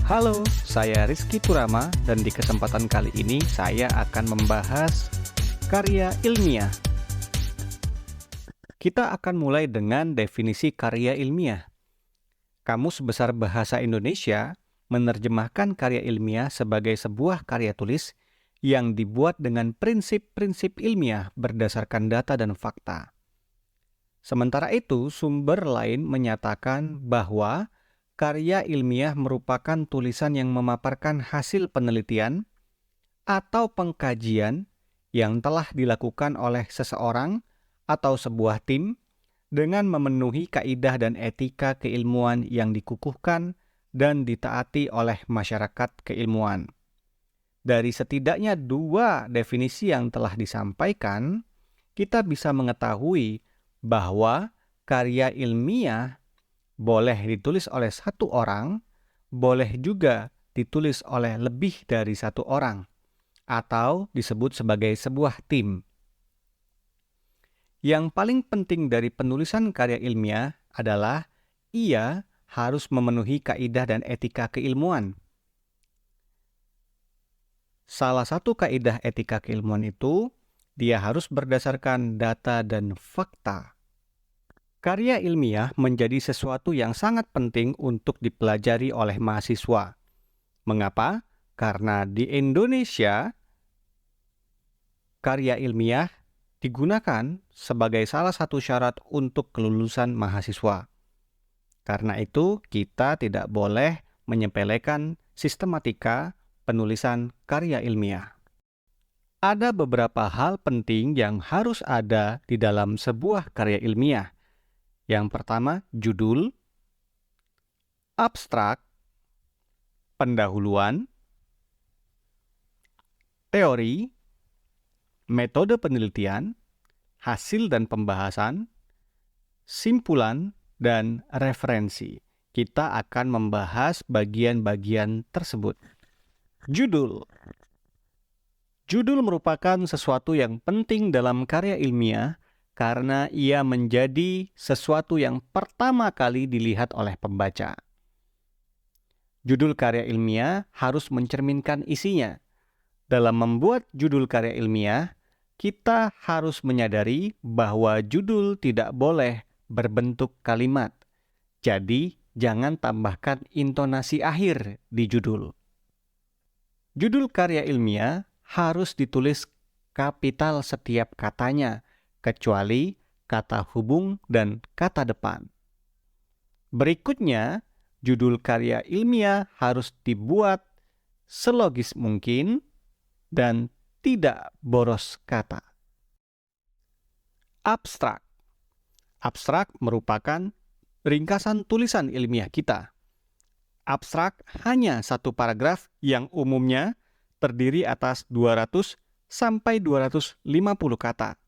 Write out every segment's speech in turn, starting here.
Halo, saya Rizky Purama dan di kesempatan kali ini saya akan membahas karya ilmiah. Kita akan mulai dengan definisi karya ilmiah. Kamus Besar Bahasa Indonesia menerjemahkan karya ilmiah sebagai sebuah karya tulis yang dibuat dengan prinsip-prinsip ilmiah berdasarkan data dan fakta. Sementara itu, sumber lain menyatakan bahwa karya ilmiah merupakan tulisan yang memaparkan hasil penelitian atau pengkajian yang telah dilakukan oleh seseorang atau sebuah tim dengan memenuhi kaidah dan etika keilmuan yang dikukuhkan dan ditaati oleh masyarakat keilmuan. Dari setidaknya dua definisi yang telah disampaikan, kita bisa mengetahui bahwa karya ilmiah boleh ditulis oleh satu orang, boleh juga ditulis oleh lebih dari satu orang, atau disebut sebagai sebuah tim. Yang paling penting dari penulisan karya ilmiah adalah ia harus memenuhi kaidah dan etika keilmuan. Salah satu kaidah etika keilmuan itu, dia harus berdasarkan data dan fakta. Karya ilmiah menjadi sesuatu yang sangat penting untuk dipelajari oleh mahasiswa. Mengapa? Karena di Indonesia, karya ilmiah digunakan sebagai salah satu syarat untuk kelulusan mahasiswa. Karena itu, kita tidak boleh menyepelekan sistematika penulisan karya ilmiah. Ada beberapa hal penting yang harus ada di dalam sebuah karya ilmiah. Yang pertama, judul, abstrak, pendahuluan, teori, metode penelitian, hasil dan pembahasan, simpulan, dan referensi. Kita akan membahas bagian-bagian tersebut. Judul. Judul merupakan sesuatu yang penting dalam karya ilmiah karena ia menjadi sesuatu yang pertama kali dilihat oleh pembaca. Judul karya ilmiah harus mencerminkan isinya. Dalam membuat judul karya ilmiah, kita harus menyadari bahwa judul tidak boleh berbentuk kalimat. Jadi, jangan tambahkan intonasi akhir di judul. Judul karya ilmiah harus ditulis kapital setiap katanya, kecuali kata hubung dan kata depan. Berikutnya, judul karya ilmiah harus dibuat selogis mungkin dan tidak boros kata. Abstrak. Abstrak merupakan ringkasan tulisan ilmiah kita. Abstrak hanya satu paragraf yang umumnya terdiri atas 200 sampai 250 kata.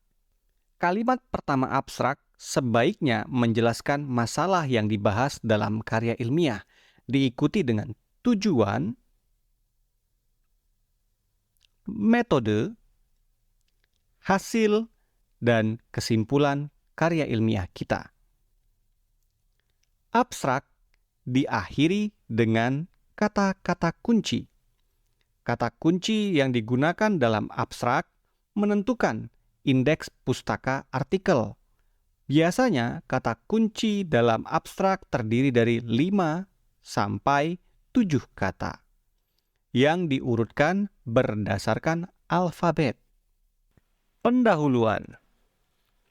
Kalimat pertama abstrak sebaiknya menjelaskan masalah yang dibahas dalam karya ilmiah, diikuti dengan tujuan, metode, hasil, dan kesimpulan karya ilmiah kita. Abstrak diakhiri dengan kata-kata kunci. Kata kunci yang digunakan dalam abstrak menentukan indeks pustaka artikel. Biasanya kata kunci dalam abstrak terdiri dari 5 sampai 7 kata yang diurutkan berdasarkan alfabet. Pendahuluan.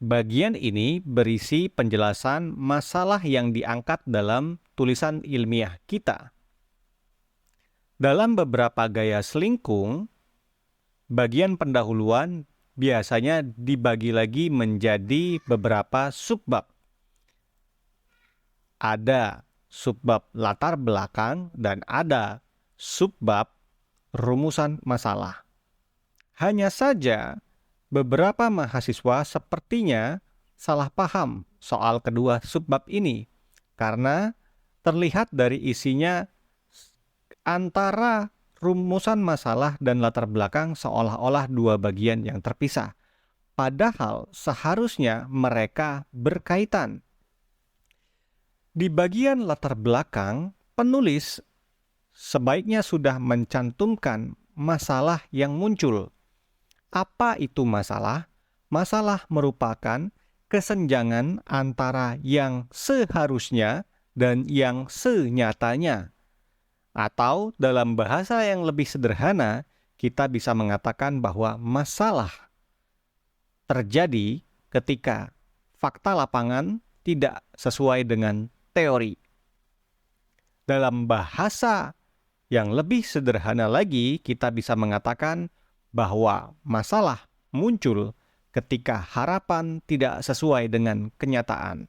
Bagian ini berisi penjelasan masalah yang diangkat dalam tulisan ilmiah kita. Dalam beberapa gaya selingkung, bagian pendahuluan biasanya dibagi lagi menjadi beberapa subbab. Ada subbab latar belakang dan ada subbab rumusan masalah. Hanya saja, beberapa mahasiswa sepertinya salah paham soal kedua subbab ini karena terlihat dari isinya antara rumusan masalah dan latar belakang seolah-olah dua bagian yang terpisah. Padahal seharusnya mereka berkaitan. Di bagian latar belakang, penulis sebaiknya sudah mencantumkan masalah yang muncul. Apa itu masalah? Masalah merupakan kesenjangan antara yang seharusnya dan yang senyatanya. Atau dalam bahasa yang lebih sederhana, kita bisa mengatakan bahwa masalah terjadi ketika fakta lapangan tidak sesuai dengan teori. Dalam bahasa yang lebih sederhana lagi, kita bisa mengatakan bahwa masalah muncul ketika harapan tidak sesuai dengan kenyataan.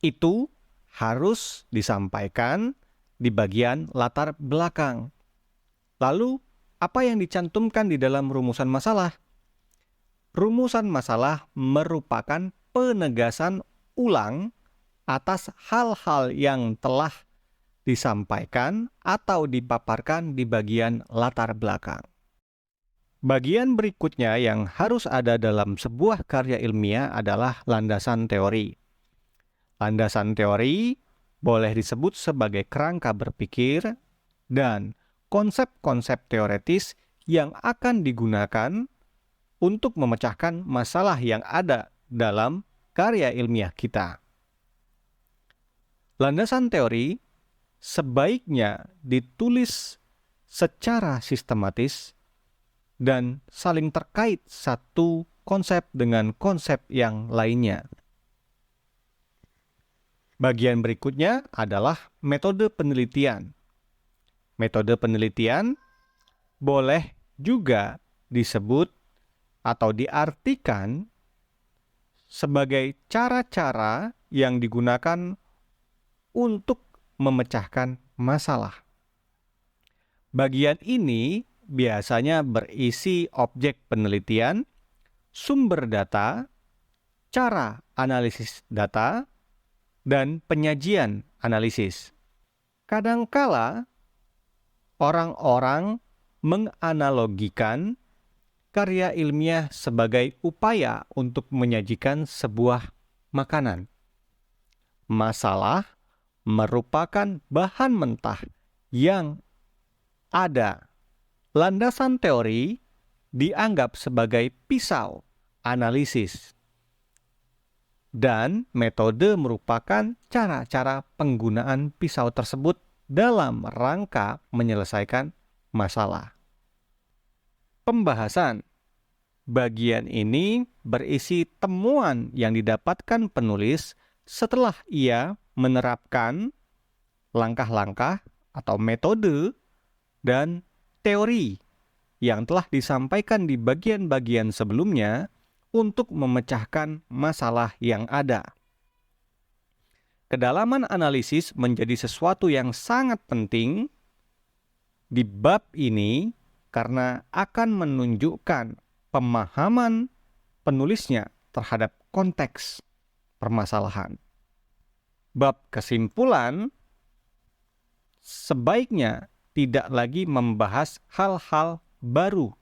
Itu harus disampaikan di bagian latar belakang. Lalu, apa yang dicantumkan di dalam rumusan masalah? Rumusan masalah merupakan penegasan ulang atas hal-hal yang telah disampaikan atau dipaparkan di bagian latar belakang. Bagian berikutnya yang harus ada dalam sebuah karya ilmiah adalah landasan teori. Landasan teori boleh disebut sebagai kerangka berpikir dan konsep-konsep teoretis yang akan digunakan untuk memecahkan masalah yang ada dalam karya ilmiah kita. Landasan teori sebaiknya ditulis secara sistematis dan saling terkait satu konsep dengan konsep yang lainnya. Bagian berikutnya adalah metode penelitian. Metode penelitian boleh juga disebut atau diartikan sebagai cara-cara yang digunakan untuk memecahkan masalah. Bagian ini biasanya berisi objek penelitian, sumber data, cara analisis data, dan penyajian analisis. Kadangkala orang-orang menganalogikan karya ilmiah sebagai upaya untuk menyajikan sebuah makanan. Masalah merupakan bahan mentah yang ada. Landasan teori dianggap sebagai pisau analisis. Dan metode merupakan cara-cara penggunaan pisau tersebut dalam rangka menyelesaikan masalah. Pembahasan. Bagian ini berisi temuan yang didapatkan penulis setelah ia menerapkan langkah-langkah atau metode dan teori yang telah disampaikan di bagian-bagian sebelumnya untuk memecahkan masalah yang ada. Kedalaman analisis menjadi sesuatu yang sangat penting di bab ini karena akan menunjukkan pemahaman penulisnya terhadap konteks permasalahan. Bab kesimpulan sebaiknya tidak lagi membahas hal-hal baru,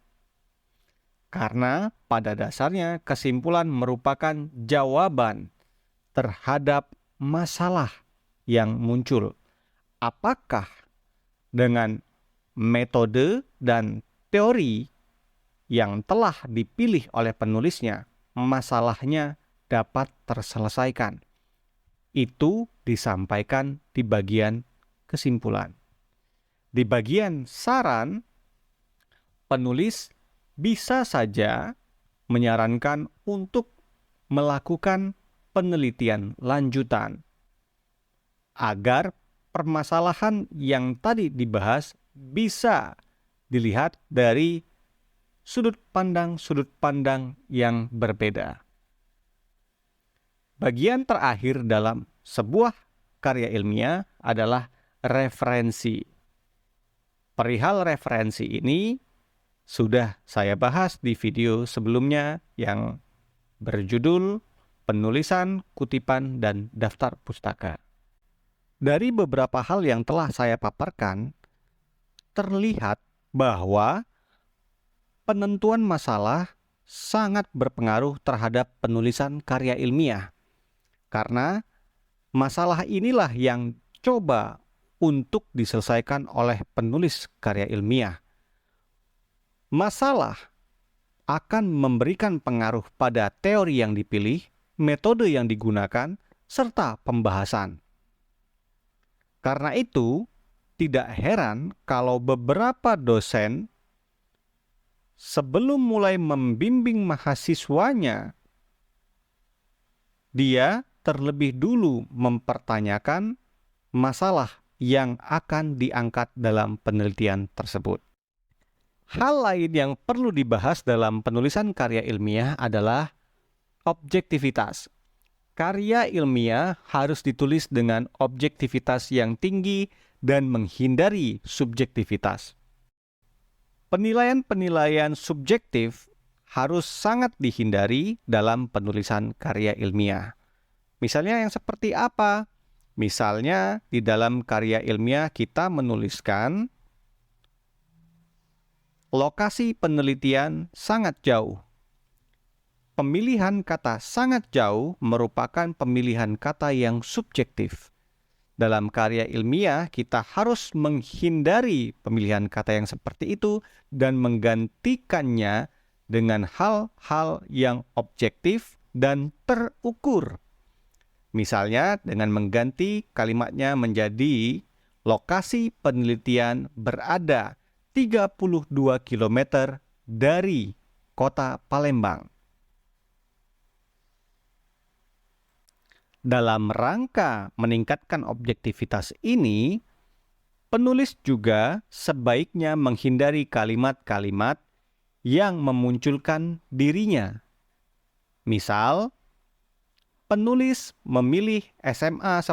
karena pada dasarnya kesimpulan merupakan jawaban terhadap masalah yang muncul. Apakah dengan metode dan teori yang telah dipilih oleh penulisnya, masalahnya dapat terselesaikan? Itu disampaikan di bagian kesimpulan. Di bagian saran, penulis bisa saja menyarankan untuk melakukan penelitian lanjutan agar permasalahan yang tadi dibahas bisa dilihat dari sudut pandang yang berbeda. Bagian terakhir dalam sebuah karya ilmiah adalah referensi. Perihal referensi ini sudah saya bahas di video sebelumnya yang berjudul Penulisan, Kutipan, dan Daftar Pustaka. Dari beberapa hal yang telah saya paparkan, terlihat bahwa penentuan masalah sangat berpengaruh terhadap penulisan karya ilmiah. Karena masalah inilah yang coba untuk diselesaikan oleh penulis karya ilmiah. Masalah akan memberikan pengaruh pada teori yang dipilih, metode yang digunakan, serta pembahasan. Karena itu, tidak heran kalau beberapa dosen sebelum mulai membimbing mahasiswanya, dia terlebih dulu mempertanyakan masalah yang akan diangkat dalam penelitian tersebut. Hal lain yang perlu dibahas dalam penulisan karya ilmiah adalah objektivitas. Karya ilmiah harus ditulis dengan objektivitas yang tinggi dan menghindari subjektivitas. Penilaian-penilaian subjektif harus sangat dihindari dalam penulisan karya ilmiah. Misalnya yang seperti apa? Misalnya di dalam karya ilmiah kita menuliskan lokasi penelitian sangat jauh. Pemilihan kata sangat jauh merupakan pemilihan kata yang subjektif. Dalam karya ilmiah, kita harus menghindari pemilihan kata yang seperti itu dan menggantikannya dengan hal-hal yang objektif dan terukur. Misalnya dengan mengganti kalimatnya menjadi lokasi penelitian berada 32 km dari kota Palembang. Dalam rangka meningkatkan objektivitas ini, penulis juga sebaiknya menghindari kalimat-kalimat yang memunculkan dirinya. Misal, penulis memilih SMA 10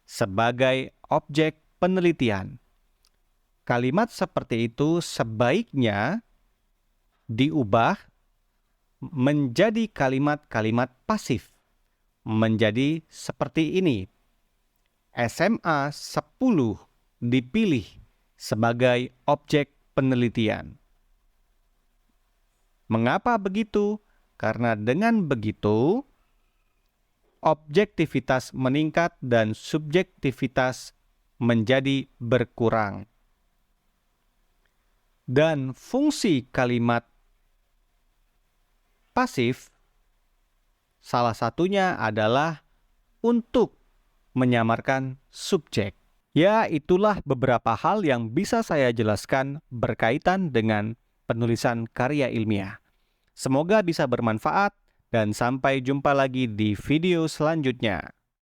sebagai objek penelitian. Kalimat seperti itu sebaiknya diubah menjadi kalimat-kalimat pasif. Menjadi seperti ini. SMA 10 dipilih sebagai objek penelitian. Mengapa begitu? Karena dengan begitu, objektivitas meningkat dan subjektivitas menjadi berkurang. Dan fungsi kalimat pasif salah satunya adalah untuk menyamarkan subjek. Ya, itulah beberapa hal yang bisa saya jelaskan berkaitan dengan penulisan karya ilmiah. Semoga bisa bermanfaat dan sampai jumpa lagi di video selanjutnya.